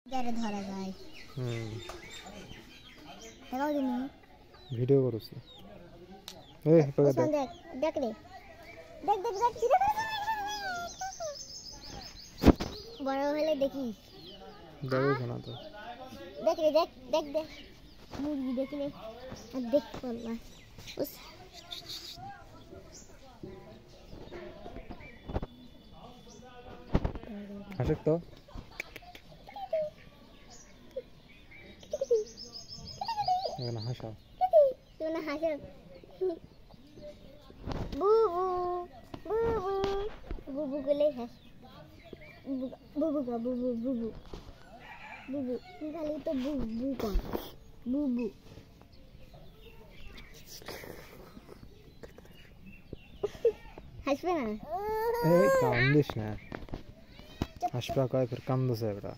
যারে ধরা যায় দেখাও দিনি ভিডিও করছি এই পড়ে দেখ দেখ দেখ রে দেখ দেখ দেখ কি বড় হলে দেখি দেখো না তো দেখ রে দেখ দেখ দেখ মুরগি দেখলে আর দেখ বললা উস হাসে তো না হাসা তুই না হাসো বুবু বুবু বুবু গলে হাস বুবু কা বুবু বুবু বুবু খালি তো বুবু কর বুবু হাসবে না এই কান্দিস না হাসপা কয় ফির কান্দছে এটা